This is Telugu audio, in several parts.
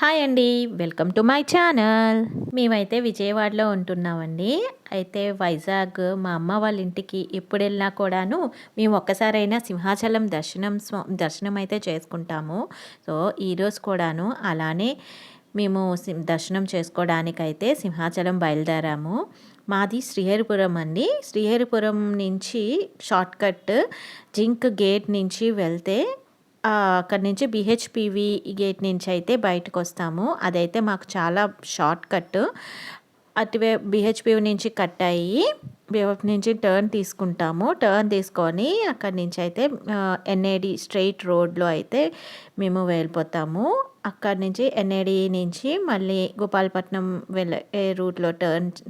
హాయ్ అండి, వెల్కమ్ టు మై ఛానల్. మేమైతే విజయవాడలో ఉంటున్నామండి. అయితే వైజాగ్ మా అమ్మ వాళ్ళ ఇంటికి ఎప్పుడు వెళ్ళినా కూడాను మేము ఒక్కసారైనా సింహాచలం దర్శనం అయితే చేసుకుంటాము. సో ఈరోజు కూడాను అలానే మేము దర్శనం చేసుకోవడానికైతే సింహాచలం బయలుదేరాము. మాది శ్రీహరిపురం అండి. శ్రీహరిపురం నుంచి షార్ట్కట్ జింక్ గేట్ నుంచి వెళ్తే అక్కడి నుంచి బిహెచ్పివి గేట్ నుంచి అయితే బయటకు వస్తాము. అదైతే మాకు చాలా షార్ట్ కట్. అటువే బిహెచ్పివి నుంచి కట్ అయ్యి బిహెచ్ నుంచి టర్న్ తీసుకుంటాము. టర్న్ తీసుకొని అక్కడి నుంచి అయితే ఎన్ఏడి స్ట్రైట్ రోడ్లో అయితే మేము వెళ్ళిపోతాము. అక్కడి నుంచి ఎన్ఏడి నుంచి మళ్ళీ గోపాలపట్నం వెళ్ళే రూట్లో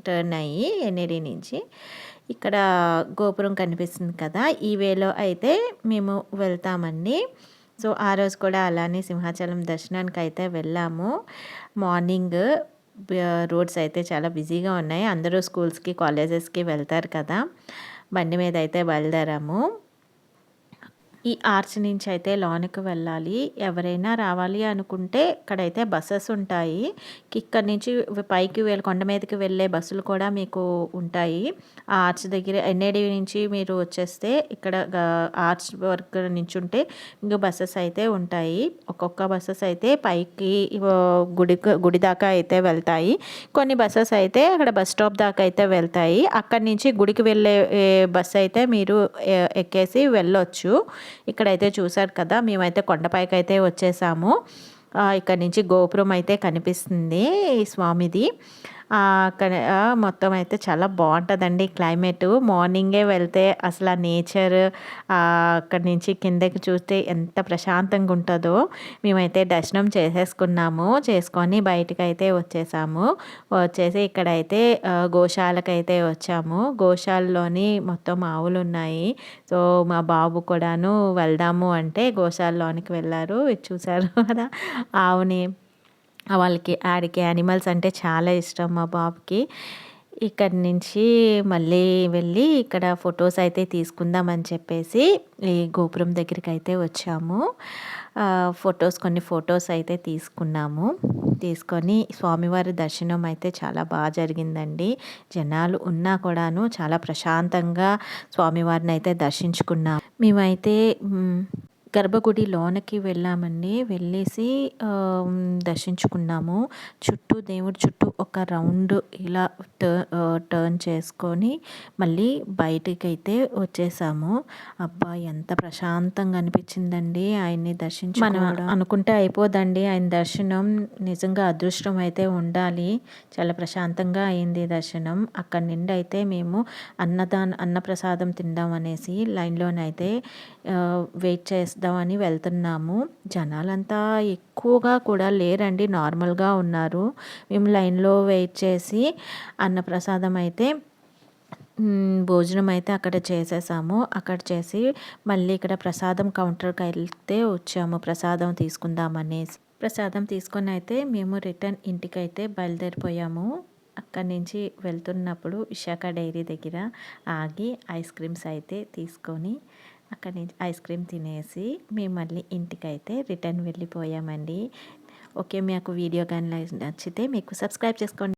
టర్న్ అయ్యి ఎన్ఏడి నుంచి ఇక్కడ గోపురం కనిపిస్తుంది కదా, ఈ వేలో అయితే మేము వెళ్తామండి. సో ఆ రోజు కూడా అలానే సింహాచలం దర్శనానికి అయితే వెళ్ళాము. మార్నింగ్ రోడ్స్ అయితే చాలా బిజీగా ఉన్నాయి. అందరూ స్కూల్స్కి కాలేజెస్కి వెళ్తారు కదా, బండి మీద అయితే బయలుదేరాము. ఈ ఆర్చ్ నుంచి అయితే లోనికి వెళ్ళాలి. ఎవరైనా రావాలి అనుకుంటే ఇక్కడైతే బస్సెస్ ఉంటాయి. ఇక్కడ నుంచి పైకి కొండ మీదకి వెళ్ళే బస్సులు కూడా మీకు ఉంటాయి. ఆ ఆర్చ్ దగ్గర ఎన్ఏడి నుంచి మీరు వచ్చేస్తే ఇక్కడ ఆర్చ్ వర్క్ నించుంటే ఇంక బస్సెస్ అయితే ఉంటాయి. ఒక్కొక్క బస్సెస్ అయితే పైకి గుడి దాకా అయితే వెళ్తాయి. కొన్ని బస్సెస్ అయితే అక్కడ బస్ స్టాప్ దాకా అయితే వెళ్తాయి. అక్కడి నుంచి గుడికి వెళ్ళే బస్సు అయితే మీరు ఎక్కేసి వెళ్ళొచ్చు. ఇక్కడైతే చూసారు కదా, మేమైతే కొండపైకి అయితే వచ్చేసాము. ఇక్కడ నుంచి గోపురం అయితే కనిపిస్తుంది ఈ స్వామిది. అక్కడ మొత్తం అయితే చాలా బాగుంటుందండి క్లైమేట్. మార్నింగే వెళ్తే అసలు ఆ నేచర్ అక్కడి నుంచి కిందకి చూస్తే ఎంత ప్రశాంతంగా ఉంటుందో. మేమైతే దర్శనం చేసుకొని బయటకు అయితే వచ్చేసాము. వచ్చేసి ఇక్కడైతే గోశాలకైతే వచ్చాము. గోశాలలోని మొత్తం ఆవులు ఉన్నాయి. సో మా బాబు కూడాను వెళ్దాము అంటే గోశాలలోనికి వెళ్ళారు. చూసారు కదా ఆవుని. వాళ్ళకి ఆడికి యానిమల్స్ అంటే చాలా ఇష్టం మా బాబుకి. ఇక్కడి నుంచి మళ్ళీ వెళ్ళి ఇక్కడ ఫొటోస్ అయితే తీసుకుందామని చెప్పేసి ఈ గోపురం దగ్గరికి అయితే వచ్చాము. కొన్ని ఫొటోస్ అయితే తీసుకొని స్వామివారి దర్శనం అయితే చాలా బాగా జరిగిందండి. జనాలు ఉన్నా కూడాను చాలా ప్రశాంతంగా స్వామివారిని అయితే దర్శించుకున్నాం. మేమైతే గర్భగుడి లోనకి వెళ్ళామండి. వెళ్ళేసి దర్శించుకున్నాము. దేవుడి చుట్టూ ఒక రౌండ్ ఇలా టర్న్ చేసుకొని మళ్ళీ బయటికి అయితే వచ్చేసాము. అబ్బా, ఎంత ప్రశాంతంగా అనిపించిందండి ఆయన్ని దర్శించుకోవడం. మనం అనుకుంటే అయిపోదండి ఆయన దర్శనం. నిజంగా అదృష్టం అయితే ఉండాలి. చాలా ప్రశాంతంగా అయింది దర్శనం. అక్కడి నుండి అయితే మేము అన్నప్రసాదం తిందాం అనేసి లైన్లోనైతే వెయిట్ చేద్దామని వెళ్తున్నాము. జనాలంతా ఎక్కువగా కూడా లేరండి, నార్మల్గా ఉన్నారు. మేము లైన్లో వెయిట్ చేసి అన్నప్రసాదం అయితే భోజనం అయితే అక్కడ చేసేసాము. అక్కడ చేసి మళ్ళీ ఇక్కడ ప్రసాదం కౌంటర్కి అయితే వచ్చాము ప్రసాదం తీసుకుందామనేసి. ప్రసాదం తీసుకొని అయితే మేము రిటర్న్ ఇంటికైతే బయలుదేరిపోయాము. అక్కడి నుంచి వెళ్తున్నప్పుడు విశాఖ డైరీ దగ్గర ఆగి ఐస్ క్రీమ్స్ అయితే తీసుకొని అక్కడి నుంచి ఐస్ క్రీమ్ తినేసి మేము మళ్ళీ ఇంటికైతే రిటర్న్ వెళ్ళిపోయామండి. ఓకే, మీకు వీడియో కానీ నచ్చితే మీకు సబ్స్క్రైబ్ చేసుకోండి.